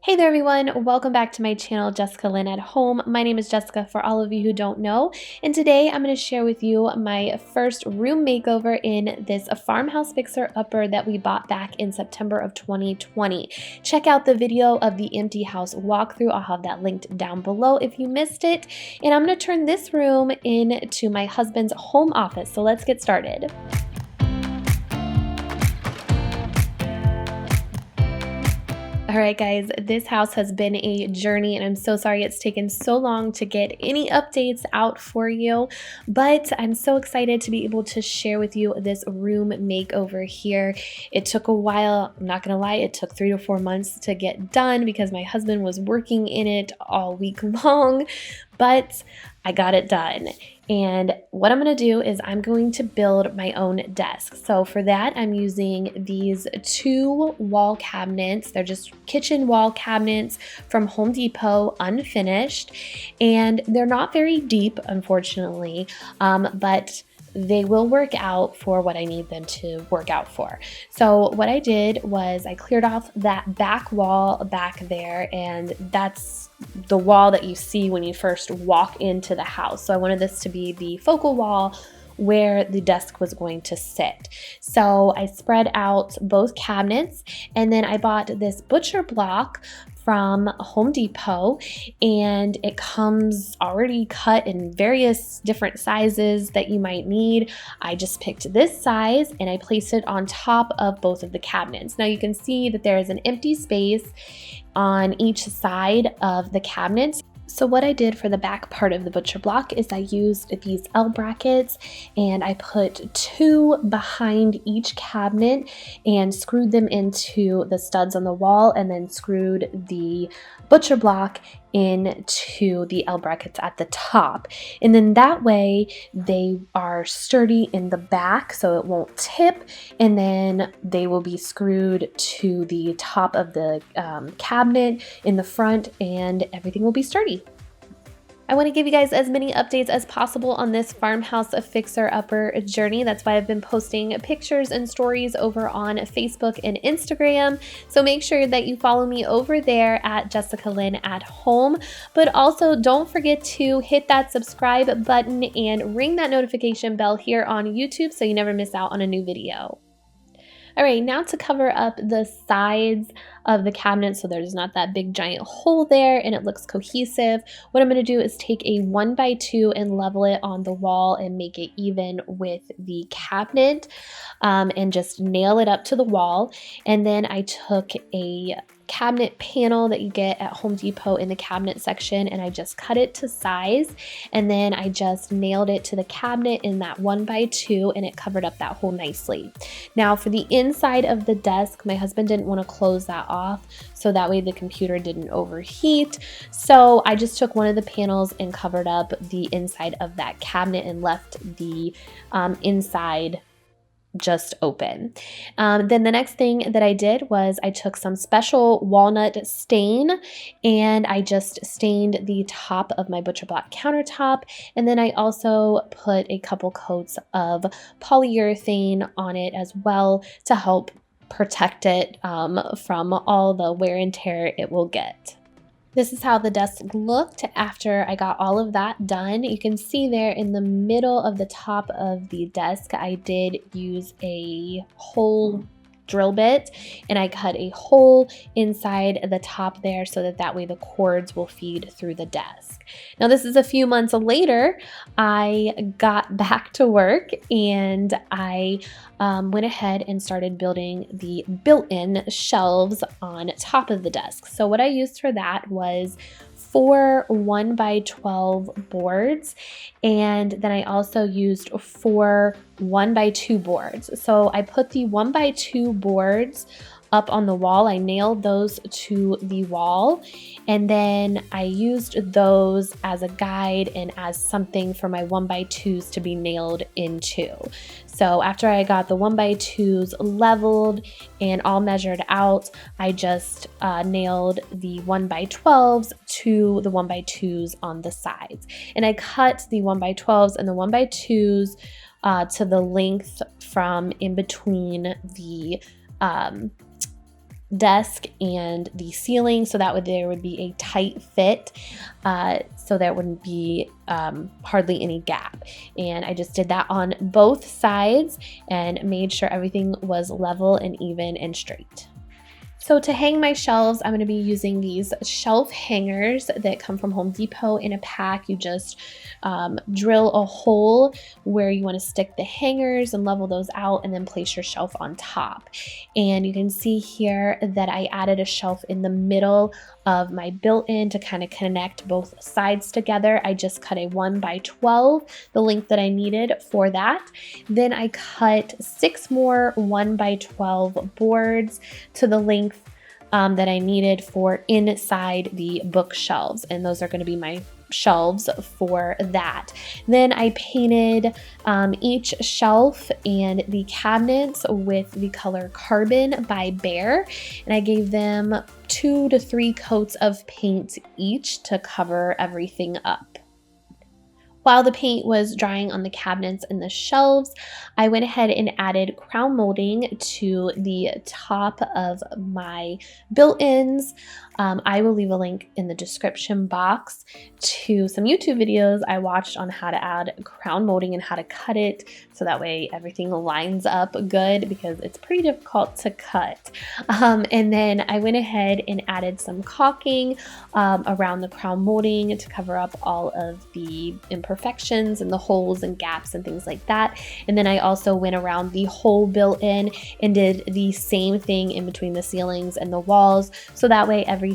Hey there everyone, welcome back to my channel, Jessica Lynn at Home. My name is Jessica for all of you who don't know, and today I'm going to share with you my first room makeover in this farmhouse fixer-upper that we bought back in September of 2020. Check out the video of the empty house walkthrough. I'll have that linked down below if you missed it. And I'm going to turn this room into my husband's home office, so let's get started. Alright guys, this house has been a journey and I'm so sorry it's taken so long to get any updates out for you, but I'm so excited to be able to share with you this room makeover here. It took a while, I'm not gonna lie, it took 3 to 4 months to get done because my husband was working in it all week long, but I got it done. And what I'm going to do is I'm going to build my own desk. So for that, I'm using these 2 wall cabinets. They're just kitchen wall cabinets from Home Depot, unfinished. And they're not very deep, unfortunately, but they will work out for what I need them to work out for. So what I did was I cleared off that back wall back there, and that's the wall that you see when you first walk into the house. So I wanted this to be the focal wall where the desk was going to sit. So I spread out both cabinets, and then I bought this butcher block from Home Depot, and it comes already cut in various different sizes that you might need. I just picked this size and I placed it on top of both of the cabinets. Now you can see that there is an empty space on each side of the cabinets. So what I did for the back part of the butcher block is I used these L brackets and I put 2 behind each cabinet and screwed them into the studs on the wall, and then screwed the butcher block into the L brackets at the top. And then that way they are sturdy in the back so it won't tip, and then they will be screwed to the top of the cabinet in the front, and everything will be sturdy. I want to give you guys as many updates as possible on this farmhouse fixer-upper journey. That's why I've been posting pictures and stories over on Facebook and Instagram. So make sure that you follow me over there at Jessica Lynn at Home. But also don't forget to hit that subscribe button and ring that notification bell here on YouTube so you never miss out on a new video. All right, now to cover up the sides of the cabinet so there's not that big giant hole there and it looks cohesive, what I'm going to do is take a 1x2 and level it on the wall and make it even with the cabinet, and just nail it up to the wall. And then I took a cabinet panel that you get at Home Depot in the cabinet section, and I just cut it to size, and then I just nailed it to the cabinet in that 1x2, and it covered up that hole nicely. Now for the inside of the desk, my husband didn't want to close that off so that way the computer didn't overheat, so I just took one of the panels and covered up the inside of that cabinet and left the inside just open. Then the next thing that I did was I took some special walnut stain and I just stained the top of my butcher block countertop, and then I also put a couple coats of polyurethane on it as well to help protect it from all the wear and tear it will get. This is how the desk looked after I got all of that done. You can see there in the middle of the top of the desk, I did use a hole drill bit and I cut a hole inside the top there so that way the cords will feed through the desk. Now this is a few months later. I got back to work and I went ahead and started building the built-in shelves on top of the desk. So what I used for that was 4 1x12 boards, and then I also used 4 1x2 boards. So I put the 1x2 boards up on the wall. I nailed those to the wall, and then I used those as a guide and as something for my 1x2s to be nailed into. So after I got the 1x2s leveled and all measured out, I just nailed the 1x12s to the 1x2s on the sides. And I cut the 1x12s and the 1x2s to the length from in between the desk and the ceiling, so that there would be a tight fit, so there wouldn't be hardly any gap. And I just did that on both sides and made sure everything was level and even and straight. So to hang my shelves, I'm going to be using these shelf hangers that come from Home Depot in a pack. You just drill a hole where you want to stick the hangers and level those out, and then place your shelf on top. And you can see here that I added a shelf in the middle of my built-in to kind of connect both sides together. I just cut a 1x12, the length that I needed for that. Then I cut 6 more 1x12 boards to the length that I needed for inside the bookshelves, and those are going to be my shelves for that. Then I painted each shelf and the cabinets with the color Carbon by Behr, and I gave them 2 to 3 coats of paint each to cover everything up. While the paint was drying on the cabinets and the shelves, I went ahead and added crown molding to the top of my built-ins. I will leave a link in the description box to some YouTube videos I watched on how to add crown molding and how to cut it, so that way everything lines up good, because it's pretty difficult to cut. And then I went ahead and added some caulking around the crown molding to cover up all of the imperfections and the holes and gaps and things like that. And then I also went around the whole built-in and did the same thing in between the ceilings and the walls, so that way everything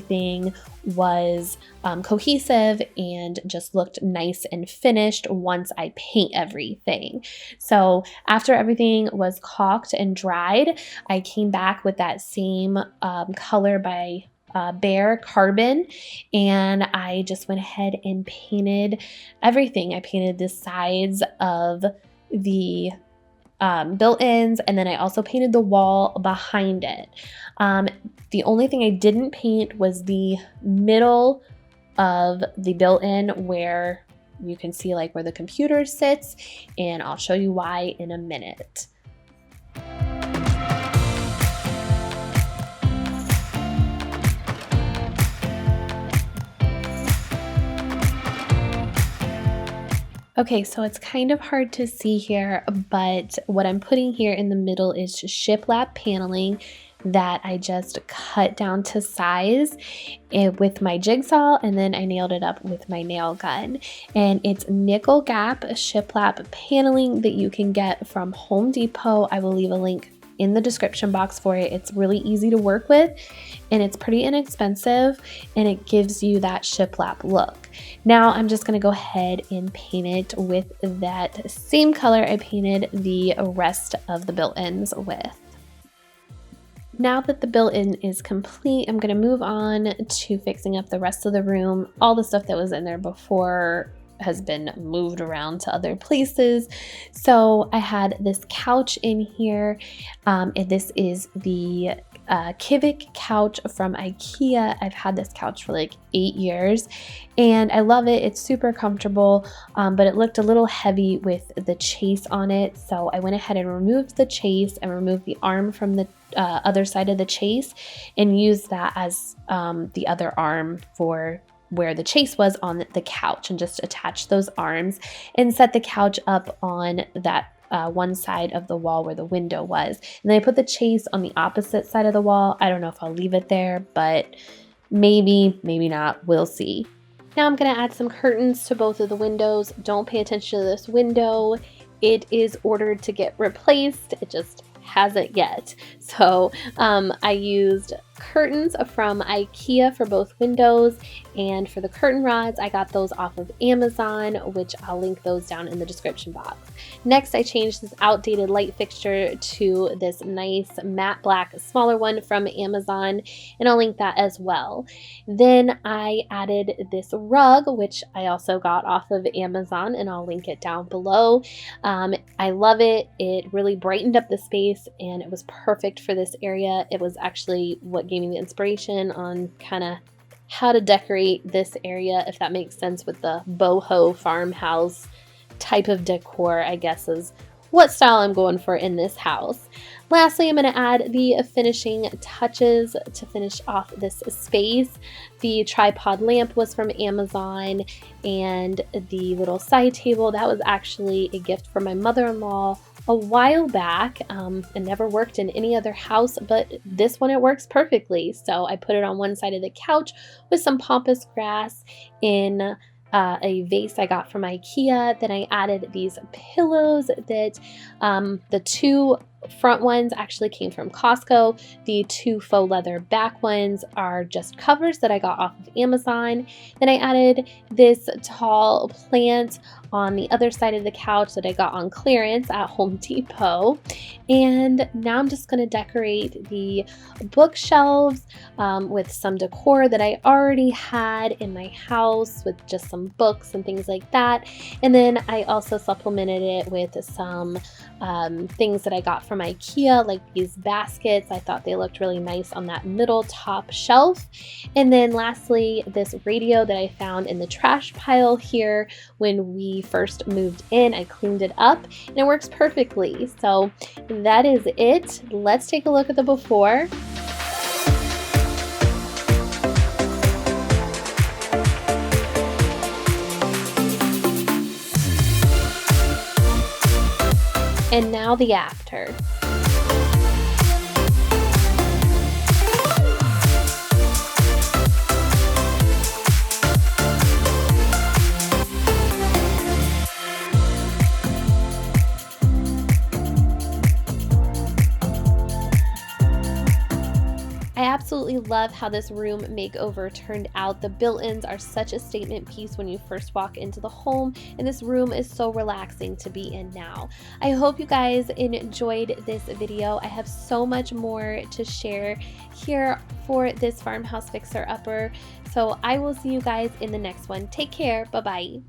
was cohesive and just looked nice and finished once I paint everything. So after everything was caulked and dried, I came back with that same color by Behr Carbon, and I just went ahead and painted everything. I painted the sides of the built-ins, and then I also painted the wall behind it. The only thing I didn't paint was the middle of the built-in, where you can see like where the computer sits, and I'll show you why in a minute. Okay, so it's kind of hard to see here, but what I'm putting here in the middle is shiplap paneling that I just cut down to size with my jigsaw, and then I nailed it up with my nail gun. And it's nickel gap shiplap paneling that you can get from Home Depot. I will leave a link in the description box for it. It's really easy to work with, and it's pretty inexpensive, and it gives you that shiplap look. Now I'm just going to go ahead and paint it with that same color I painted the rest of the built-ins with. Now that the built-in is complete, I'm going to move on to fixing up the rest of the room. All the stuff that was in there before has been moved around to other places. So I had this couch in here, and this is the Kivik couch from IKEA. I've had this couch for like 8 years, and I love it. It's super comfortable, but it looked a little heavy with the chase on it. So I went ahead and removed the chase and removed the arm from the other side of the chase, and used that as the other arm for where the chase was on the couch, and just attach those arms and set the couch up on that one side of the wall where the window was. And then I put the chase on the opposite side of the wall. I don't know if I'll leave it there, but maybe not, we'll see. Now I'm gonna add some curtains to both of the windows. Don't pay attention to this window. It is ordered to get replaced. It just hasn't yet. So I used curtains from IKEA for both windows, and for the curtain rods I got those off of Amazon, which I'll link those down in the description box. Next, I changed this outdated light fixture to this nice matte black smaller one from Amazon, and I'll link that as well. Then I added this rug, which I also got off of Amazon, and I'll link it down below. I love it. It really brightened up the space, and it was perfect for this area. It was actually what gave me the inspiration on kind of how to decorate this area, if that makes sense, with the boho farmhouse type of decor, I guess is what style I'm going for in this house. Lastly, I'm going to add the finishing touches to finish off this space. The tripod lamp was from Amazon, and the little side table, that was actually a gift from my mother-in-law a while back. It never worked in any other house, but this one it works perfectly. So I put it on one side of the couch with some pampas grass in a vase I got from IKEA. Then I added these pillows that the two front ones actually came from Costco. The two faux leather back ones are just covers that I got off of Amazon. Then I added this tall plant on the other side of the couch that I got on clearance at Home Depot. And now I'm just going to decorate the bookshelves with some decor that I already had in my house with just some books and things like that. And then I also supplemented it with some things that I got from IKEA, like these baskets. I thought they looked really nice on that middle top shelf. And then lastly, this radio that I found in the trash pile here when we first moved in. I cleaned it up and it works perfectly. So that is it. Let's take a look at the before. And now the after. I absolutely love how this room makeover turned out. The built-ins are such a statement piece when you first walk into the home, and this room is so relaxing to be in now. I hope you guys enjoyed this video. I have so much more to share here for this farmhouse fixer-upper. So I will see you guys in the next one. Take care. Bye-bye.